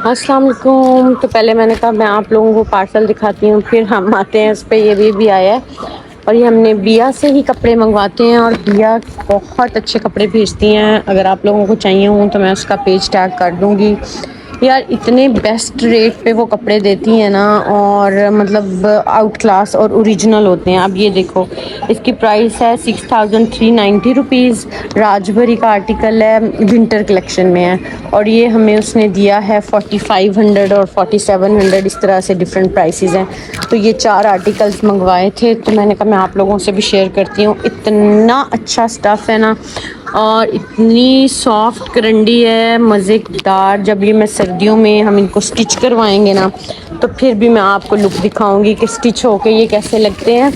अस्सलाम वालेकुम। तो पहले मैंने कहा मैं आप लोगों को पार्सल दिखाती हूँ, फिर हम आते हैं उस पर। ये भी आया है और ये हमने बिया से ही कपड़े मंगवाते हैं और बिया बहुत अच्छे कपड़े भेजती हैं। अगर आप लोगों को चाहिए हों तो मैं उसका पेज टैग कर दूँगी। यार इतने बेस्ट रेट पे वो कपड़े देती हैं ना, और मतलब आउट क्लास और ओरिजिनल होते हैं। अब ये देखो, इसकी प्राइस है 6390 रुपीज़। राजबरी का आर्टिकल है, विंटर कलेक्शन में है। और ये हमें उसने दिया है 4500 और 4700, इस तरह से डिफरेंट प्राइसेस हैं। तो ये 4 आर्टिकल्स मंगवाए थे, तो मैंने कहा मैं आप लोगों से भी शेयर करती हूँ। इतना अच्छा स्टफ़ है ना, और इतनी सॉफ्ट करंडी है, मज़ेदार। जब ये मैं सर्दियों में हम इनको स्टिच करवाएंगे ना, तो फिर भी मैं आपको लुक दिखाऊंगी कि स्टिच होके ये कैसे लगते हैं।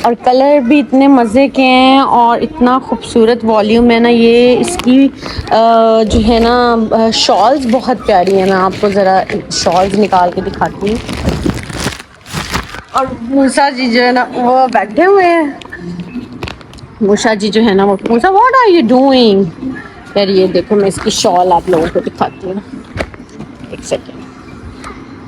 और कलर भी इतने मज़े के हैं और इतना खूबसूरत वॉल्यूम है ना। ये इसकी जो है ना शॉल्स बहुत प्यारी है। मैं आपको ज़रा शॉल्स निकाल के दिखाती हूँ। और मूसा जी जो है ना वो बैठे हुए हैं। मूसा जी जो है ना वो, मूसा व्हाट आर यू डूइंग? यार ये देखो, मैं इसकी शॉल आप लोगों को दिखाती हूँ, एक सेकेंड।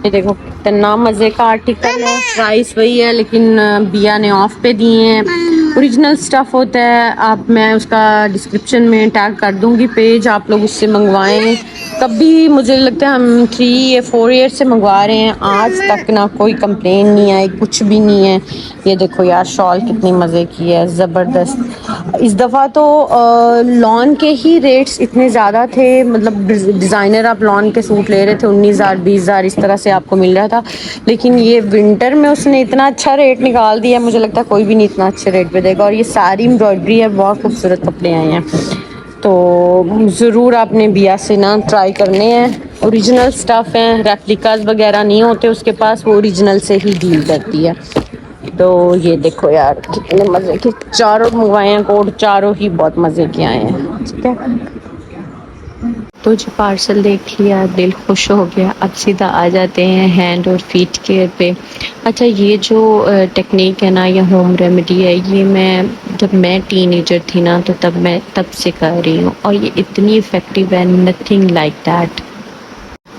ये देखो कितना मज़े का आर्टिकल है। प्राइस वही है, लेकिन बिया ने ऑफ पे दिए हैं। ओरिजिनल स्टफ़ होता है। आप, मैं उसका डिस्क्रिप्शन में टैग कर दूंगी पेज, आप लोग उससे मंगवाएं। कभी मुझे लगता है हम 3 या 4 ईयर से मंगवा रहे हैं, आज तक ना कोई कंप्लेन नहीं आई, कुछ भी नहीं है। ये देखो यार, शॉल कितनी मज़े की है, ज़बरदस्त। इस दफ़ा तो लॉन के ही रेट्स इतने ज़्यादा थे, मतलब डिज़ाइनर आप लॉन के सूट ले रहे थे 19,000 20,000 इस तरह से आपको मिल रहा था। लेकिन ये विंटर में उसने इतना अच्छा रेट निकाल दिया, मुझे लगता है कोई भी नहीं इतना अच्छे रेट पे देगा। और ये सारी एम्ब्रॉयडरी है, बहुत खूबसूरत कपड़े आए हैं। तो ज़रूर आपने बिया से ना ट्राई करने हैं। ओरिजिनल स्टफ़ हैं, रेप्लिकाज वगैरह नहीं होते उसके पास, वो ओरिजिनल से ही डील करती है। तो ये देखो यार, कितने मज़े के चारों मंगवाए हैं कोट, चारों ही बहुत मज़े के आए हैं। ठीक है, तो जो पार्सल देख लिया, दिल खुश हो गया। अब सीधा आ जाते हैं हैंड और फीट केयर पे। अच्छा, ये जो टेक्निक है ना, ये होम रेमेडी है, ये मैं जब मैं टीनेजर थी ना, तो तब से कर रही हूँ, और ये इतनी इफ़ेक्टिव है, नथिंग लाइक दैट।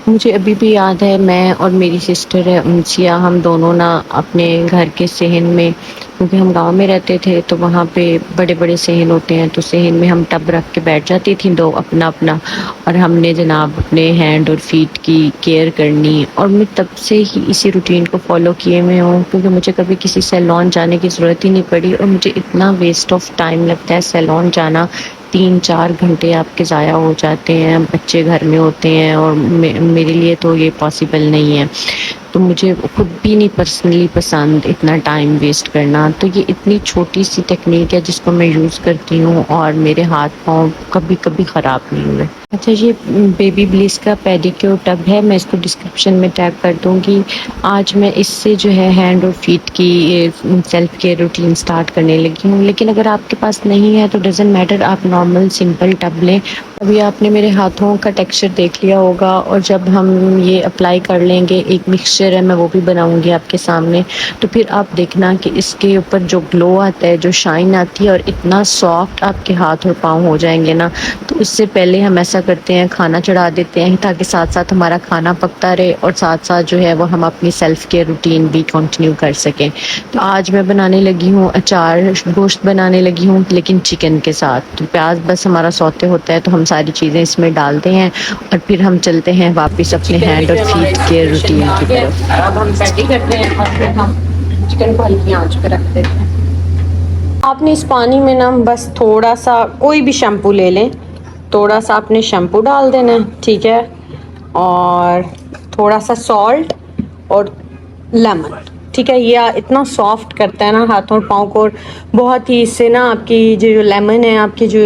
मुझे अभी भी याद है, मैं और मेरी सिस्टर है उनसिया, हम दोनों ना अपने घर के सहन में, क्योंकि हम गांव में रहते थे, तो वहाँ पे बड़े बड़े सहन होते हैं, तो सहन में हम टब रख के बैठ जाती थी दो अपना अपना, और हमने जनाब अपने हैंड और फीट की केयर करनी। और मैं तब से ही इसी रूटीन को फॉलो किए मैं हूँ, क्योंकि मुझे कभी किसी सैलून जाने की ज़रूरत ही नहीं पड़ी। और मुझे इतना वेस्ट ऑफ टाइम लगता है सैलून जाना, 3-4 घंटे आपके ज़ाया हो जाते हैं, बच्चे घर में होते हैं, और मेरे लिए तो ये पॉसिबल नहीं है। तो मुझे खुद भी नहीं पर्सनली पसंद इतना टाइम वेस्ट करना। तो ये इतनी छोटी सी टेक्निक है जिसको मैं यूज़ करती हूँ, और मेरे हाथ पाँव कभी कभी ख़राब नहीं हुए। अच्छा, ये बेबी ब्लिस का पेडिक्योर टब है, मैं इसको डिस्क्रिप्शन में टैग कर दूँगी। आज मैं इससे जो है हैंड और फीट की सेल्फ केयर रूटीन स्टार्ट करने लगी हूँ। लेकिन अगर आपके पास नहीं है तो डजेंट मैटर, आप नॉर्मल सिंपल टब लें। अभी आपने मेरे हाथों का टेक्सचर देख लिया होगा, और जब हम ये अप्लाई कर लेंगे, एक मिक्सचर है, मैं वो भी बनाऊंगी आपके सामने, तो फिर आप देखना कि इसके ऊपर जो ग्लो आता है, जो शाइन आती है, और इतना सॉफ्ट आपके हाथ और पाँव हो जाएंगे ना। तो उससे पहले हम ऐसा करते हैं, खाना चढ़ा देते हैं, ताकि साथ साथ हमारा खाना पकता रहे, और साथ साथ जो है वो हम अपनी सेल्फ केयर रूटीन भी कंटिन्यू कर सकें। तो आज मैं बनाने लगी हूँ अचार, गोश्त बनाने लगी हूँ, लेकिन चिकन के साथ। तो प्याज बस हमारा सौते होता है, तो हम सारी चीज़ें इसमें डालते हैं, और फिर हम चलते हैं वापस अपने हैंड और फीट केयर रूटीन की तरफ। अब हम पैटी करते हैं, और फिर हम चिकन को हल्की आंच पे रख देते हैं। आपने इस पानी में ना बस थोड़ा सा, कोई भी शैम्पू ले लें, थोड़ा सा आपने शैम्पू डाल देना है, ठीक है, और थोड़ा सा सॉल्ट और लेमन, ठीक है। ये इतना सॉफ्ट करता है ना हाथों और पाँव को, और बहुत ही इससे ना आपकी जो लेमन है, आपके जो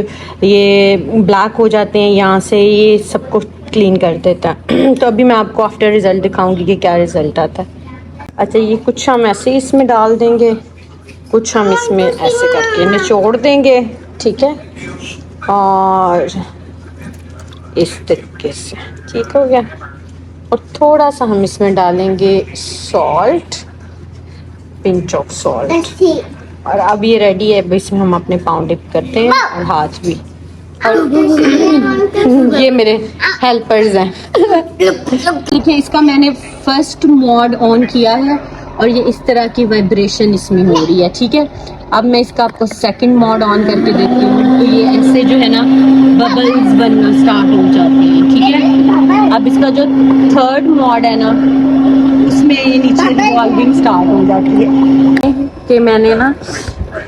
ये ब्लैक हो जाते हैं यहाँ से, ये सबको क्लीन कर देता है। तो अभी मैं आपको आफ्टर रिज़ल्ट दिखाऊंगी कि क्या रिज़ल्ट आता है। अच्छा, ये कुछ हम ऐसे ही इसमें डाल देंगे, कुछ हम इसमें ऐसे करके निचोड़ देंगे, ठीक है, और इस तरीके से ठीक हो गया। और थोड़ा सा हम इसमें डालेंगे सॉल्ट, पिंच ऑफ सॉल्ट। और अब ये रेडी है। अब इसमें हम अपने पाँव डिप करते हैं और हाथ भी। और ये मेरे हेल्पर्स हैं। देखिए इसका मैंने फर्स्ट मोड ऑन किया है और ये इस तरह की वाइब्रेशन इसमें हो रही है, ठीक है। अब मैं इसका आपको सेकंड मोड ऑन करके देती हूँ, तो ये ऐसे जो है ना बबल्स बनना स्टार्ट हो जाते हैं, ठीक है। अब इसका जो थर्ड मोड है ना, उसमें ये नीचे रिवॉल्विंग स्टार्ट हो जाती है। कि मैंने ना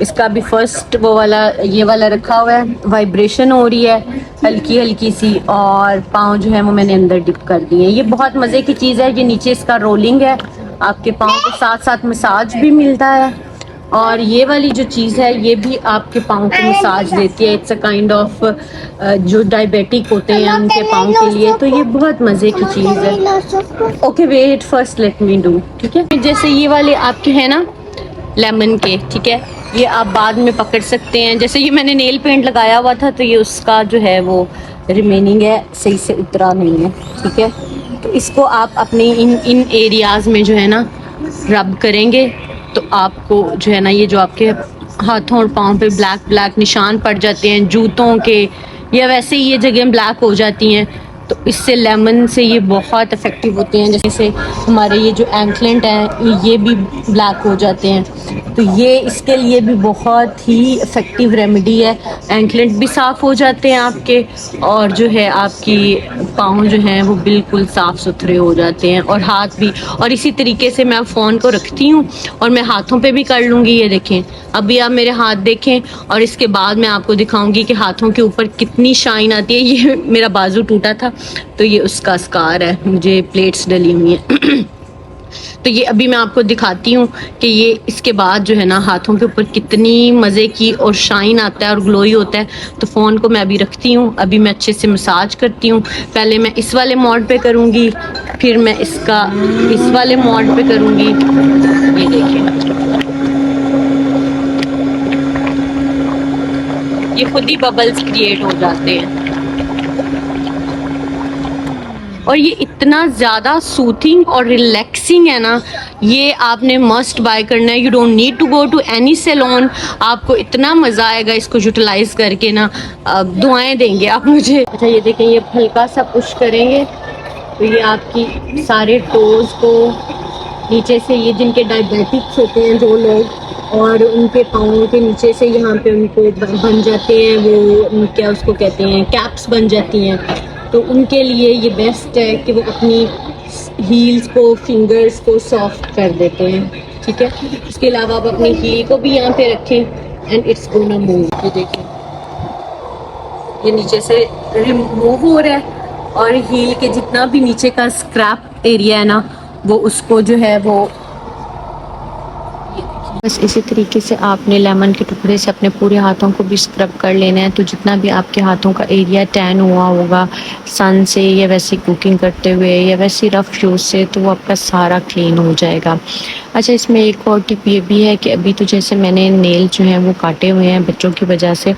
इसका भी फर्स्ट वो वाला ये वाला रखा हुआ है, वाइब्रेशन हो रही है हल्की हल्की सी, और पाँव जो है वो मैंने अंदर डिप कर दिए। ये बहुत मज़े की चीज़ है। ये नीचे इसका रोलिंग है, आपके पाँव के साथ साथ मसाज भी मिलता है, और ये वाली जो चीज़ है ये भी आपके पाँव को मसाज देती है। इट्स अ काइंड ऑफ जो डायबिटिक होते हैं उनके पाँव के लिए, तो ये बहुत मज़े की चीज़ है। Okay wait first let me do, ठीक है। जैसे ये वाले आपके हैं ना लेमन के, ठीक है, ये आप बाद में पकड़ सकते हैं। जैसे ये मैंने नेल पेंट लगाया हुआ था तो ये उसका जो है वो रिमेनिंग है, सही से उतरा नहीं है, ठीक है। तो इसको आप अपने इन एरियाज़ में जो है ना रब करेंगे तो आपको जो है ना ये जो आपके हाथों और पाँव पे ब्लैक ब्लैक निशान पड़ जाते हैं जूतों के, या वैसे ही ये जगह ब्लैक हो जाती हैं, तो इससे लेमन से ये बहुत इफ़ेक्टिव होते हैं। जैसे हमारे ये जो एंकलेट हैं ये भी ब्लैक हो जाते हैं, तो ये इसके लिए भी बहुत ही इफ़ेक्टिव रेमेडी है। एंकलेट भी साफ़ हो जाते हैं आपके, और जो है आपकी पाँव जो हैं वो बिल्कुल साफ़ सुथरे हो जाते हैं, और हाथ भी। और इसी तरीके से मैं फ़ोन को रखती हूँ और मैं हाथों पे भी कर लूँगी। ये देखें, अभी आप मेरे हाथ देखें और इसके बाद मैं आपको दिखाऊंगी कि हाथों के ऊपर कितनी शाइन आती है। ये मेरा बाजू टूटा था तो ये उसका स्कार है, मुझे प्लेट्स डली हुई हैं। तो ये अभी मैं आपको दिखाती हूँ कि ये इसके बाद जो है ना हाथों के ऊपर कितनी मज़े की और शाइन आता है और ग्लोई होता है। तो फ़ोन को मैं अभी रखती हूँ, अभी मैं अच्छे से मसाज करती हूँ। पहले मैं इस वाले मोड पे करूँगी, फिर मैं इसका इस वाले मोड पे करूँगी। ये देखिए ये खुद ही बबल्स क्रिएट हो जाते हैं, और ये इतना ज़्यादा सूथिंग और रिलैक्सिंग है ना, ये आपने मस्ट बाय करना है। You don't need to go to any salon, आपको इतना मज़ा आएगा इसको यूटिलाइज करके ना, दुआएं देंगे आप मुझे। अच्छा ये देखें, ये हल्का सा पुश करेंगे तो ये आपकी सारे टोज़ को नीचे से, ये जिनके डायबिटिक्स होते हैं जो लोग, और उनके पाँव के नीचे से यहाँ पे उनको बन जाते हैं वो क्या उसको कहते हैं, कैप्स बन जाती हैं, तो उनके लिए ये बेस्ट है कि वो अपनी हील्स को, फिंगर्स को सॉफ्ट कर देते हैं, ठीक है। इसके अलावा आप अपनी हील को भी यहाँ पे रखें एंड इट्स गोना मूव। ये देखिए ये नीचे से रिमूव हो रहा है, और हील के जितना भी नीचे का स्क्रैप एरिया है ना वो उसको जो है वो, बस इसी तरीके से आपने लेमन के टुकड़े से अपने पूरे हाथों को भी स्क्रब कर लेना है। तो जितना भी आपके हाथों का एरिया टैन हुआ होगा सन से, या वैसे कुकिंग करते हुए, या वैसे रफ़ यूज़ से, तो वो आपका सारा क्लीन हो जाएगा। अच्छा इसमें एक और टिप ये भी है कि अभी तो जैसे मैंने नेल जो हैं वो काटे हुए हैं बच्चों की वजह से,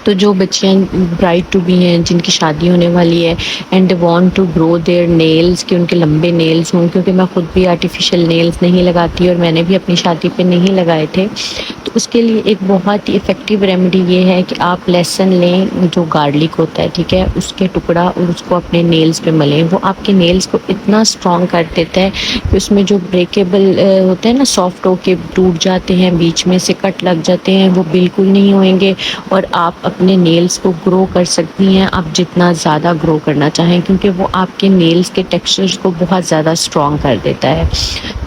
तो जो बच्चियाँ ब्राइड टू बी हैं जिनकी शादी होने वाली है and they want to grow their nails, कि उनके लंबे नेल्स हों, क्योंकि मैं खुद भी आर्टिफिशियल नेल्स नहीं लगाती और मैंने भी अपनी शादी पे नहीं लगाए थे, तो उसके लिए एक बहुत ही इफ़ेक्टिव रेमेडी ये है कि आप लहसुन लें, जो गार्लिक होता है, ठीक है, उसके टुकड़ा, और उसको अपने नेल्स पे मलें। वो आपके नेल्स को इतना स्ट्रॉन्ग कर देता है कि उसमें जो ब्रेकेबल होते हैं ना, सॉफ्ट होके टूट जाते हैं, बीच में से कट लग जाते हैं, वो बिल्कुल नहीं होंगे, और आप अपने नेल्स को ग्रो कर सकती हैं, आप जितना ज़्यादा ग्रो करना चाहें, क्योंकि वो आपके नेल्स के टेक्सचर्स को बहुत ज़्यादा स्ट्रॉन्ग कर देता है।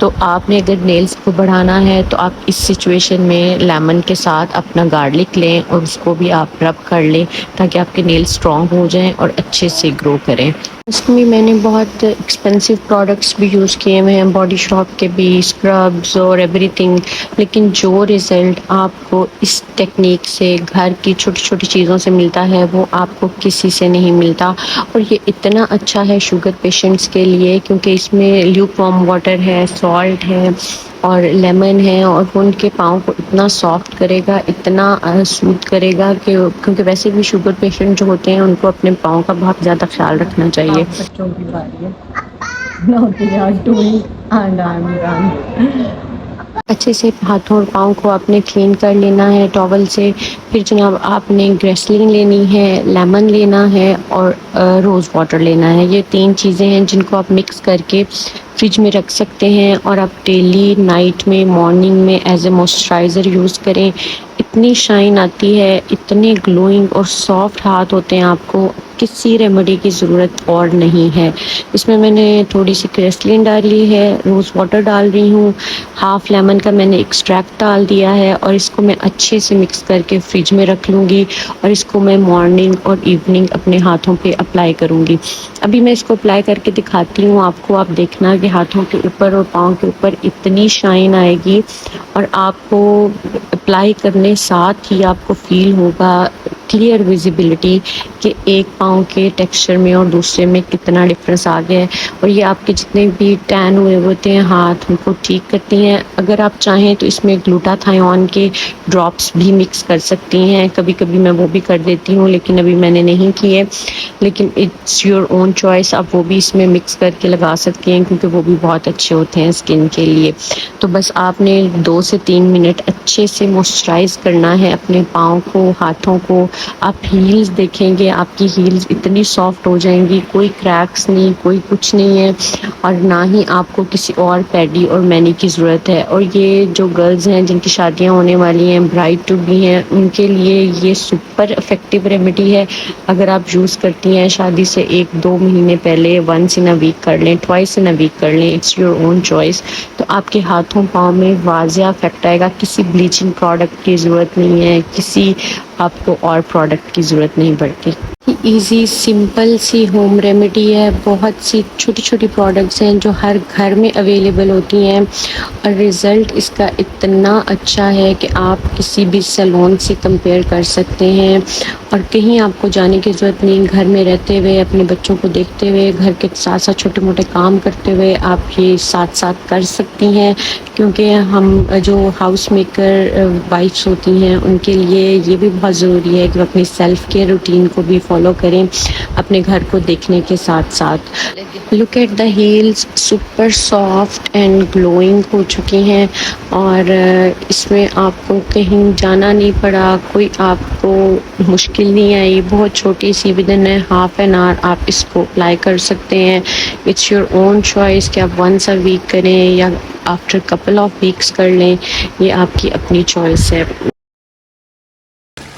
तो आपने अगर नेल्स को बढ़ाना है तो आप इस सिचुएशन में लेमन के साथ अपना गार्लिक लें और उसको भी आप रब कर लें, ताकि आपके नेल्स स्ट्रॉन्ग हो जाएं और अच्छे से ग्रो करें। इसमें मैंने बहुत एक्सपेंसिव प्रोडक्ट्स भी यूज़ किए हुए हैं, बॉडी शॉप के भी, स्क्रब्स और एवरीथिंग, लेकिन जो रिज़ल्ट आपको इस टेक्निक से घर की छोटी छोटी चीज़ों से मिलता है वो आपको किसी से नहीं मिलता। और ये इतना अच्छा है शुगर पेशेंट्स के लिए, क्योंकि इसमें ल्यूकवार्म वाटर है, सॉल्ट है और लेमन है, और वो उनके पाँव को इतना सॉफ्ट करेगा, इतना सूद करेगा कि, क्योंकि वैसे भी शुगर पेशेंट जो होते हैं उनको अपने पाँव का बहुत ज़्यादा ख्याल रखना चाहिए। बच्चों की बारी है। अच्छे से हाथों और पाँव को आपने क्लीन कर लेना है टॉवल से। फिर जनाब आपने ग्रेसलिन लेनी है, लेमन लेना है और रोज़ वाटर लेना है। ये 3 चीज़ें हैं जिनको आप मिक्स करके फ्रिज में रख सकते हैं और आप डेली नाइट में मॉर्निंग में एज ए मॉइस्चराइज़र यूज़ करें। इतनी शाइन आती है, इतने ग्लोइंग और सॉफ्ट हाथ होते हैं, आपको किसी रेमेडी की ज़रूरत और नहीं है। इसमें मैंने थोड़ी सी ग्रेसलिन डाली है, रोज़ वाटर डाल रही हूँ, हाफ़ लेमन का मैंने एक्सट्रैक्ट डाल दिया है और इसको मैं अच्छे से मिक्स करके फ्रिज में रख लूँगी और इसको मैं मॉर्निंग और इवनिंग अपने हाथों पे अप्लाई करूँगी। अभी मैं इसको अप्लाई करके दिखाती हूँ आपको। आप देखना कि हाथों के ऊपर और पाँव के ऊपर इतनी शाइन आएगी और आपको अप्लाई करने साथ ही आपको फील होगा क्लियर विजिबिलिटी कि एक पाँव के टेक्सचर में और दूसरे में कितना डिफरेंस आ गया है। और ये आपके जितने भी टैन हुए होते हैं हाथ, उनको ठीक करती हैं। अगर आप चाहें तो इसमें ग्लूटाथायोन के ड्रॉप्स भी मिक्स कर सकती हैं, कभी कभी मैं वो भी कर देती हूँ, लेकिन अभी मैंने नहीं किए। लेकिन इट्स योर ओन चॉइस, आप वो भी इसमें मिक्स करके लगा सकती हैं क्योंकि वो भी बहुत अच्छे होते हैं स्किन के लिए। तो बस आपने 2 से 3 मिनट अच्छे से मॉइस्चराइज़ करना है अपने पाँव को, हाथों को। आप हील्स देखेंगे, आपकी हील्स इतनी सॉफ्ट हो जाएंगी, कोई क्रैक्स नहीं, कोई कुछ नहीं है और ना ही आपको किसी और पैडी और मैनी की ज़रूरत है। और ये जो गर्ल्स हैं जिनकी शादियां होने वाली हैं, ब्राइड टू बी हैं, उनके लिए ये सुपर इफ़ेक्टिव रेमेडी है। अगर आप यूज़ करती हैं शादी से 1-2 महीने पहले, वंस इन अ वीक कर लें, ट्वाइस इन अ वीक कर लें, इट्स योर ओन चॉइस। तो आपके हाथों पाँव में वाज़िया इफेक्ट आएगा। किसी ब्लीचिंग प्रोडक्ट की ज़रूरत नहीं है, किसी आपको और प्रोडक्ट की ज़रूरत नहीं पड़ती। इजी सिंपल सी होम रेमेडी है। बहुत सी छोटी छोटी प्रोडक्ट्स हैं जो हर घर में अवेलेबल होती हैं और रिज़ल्ट इसका इतना अच्छा है कि आप किसी भी सैलून से कंपेयर कर सकते हैं। और कहीं आपको जाने की ज़रूरत नहीं, घर में रहते हुए अपने बच्चों को देखते हुए, घर के साथ साथ छोटे मोटे काम करते हुए आप ये साथ साथ कर सकती हैं। क्योंकि हम जो हाउस मेकर वाइफ्स होती हैं उनके लिए ये भी बहुत ज़रूरी है कि वो अपनी सेल्फ केयर रूटीन को भी फॉलो करें अपने घर को देखने के साथ साथ। Look at the heels, super soft and glowing हो चुकी हैं और इसमें आपको कहीं जाना नहीं पड़ा, कोई आपको मुश्किल नहीं आई। बहुत छोटी सी, within half an hour आप इसको अप्लाई कर सकते हैं। इट्स योर ओन चॉइस कि आप वंस अ वीक करें या आफ्टर कपल ऑफ वीक्स कर लें, ये आपकी अपनी चॉइस है।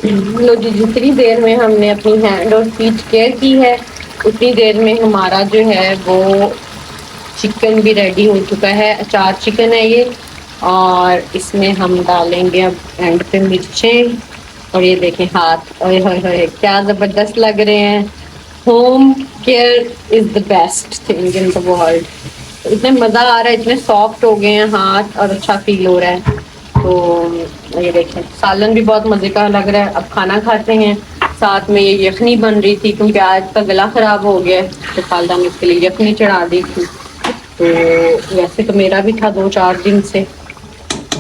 लो जी, जितनी देर में हमने अपनी हैंड और फीट केयर की है उतनी देर में हमारा जो है वो चिकन भी रेडी हो चुका है। अचार चिकन है ये और इसमें हम डालेंगे अब एंड पे मिर्चें। और ये देखें हाथ, ओए होए होए क्या ज़बरदस्त लग रहे हैं। Home care is the best thing in the world. इतने मज़ा आ रहा है, इतने सॉफ्ट हो गए हैं हाथ और अच्छा फील हो रहा है। तो ये देखें सालन भी बहुत मज़े का लग रहा है। अब खाना खाते हैं, साथ में ये यखनी बन रही थी क्योंकि आज का गला ख़राब हो गया तो खालदा ने उसके लिए यखनी चढ़ा दी थी। तो वैसे तो मेरा भी था 2-4 दिन से।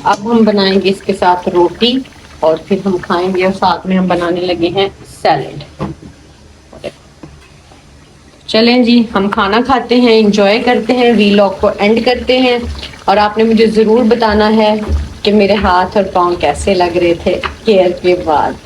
अब हम बनाएंगे इसके साथ रोटी और फिर हम खाएंगे और साथ में हम बनाने लगे हैं सैलेड। चलें जी, हम खाना खाते हैं, इंजॉय करते हैं, वीलॉग को एंड करते हैं और आपने मुझे ज़रूर बताना है कि मेरे हाथ और पाँव कैसे लग रहे थे केयर के बाद।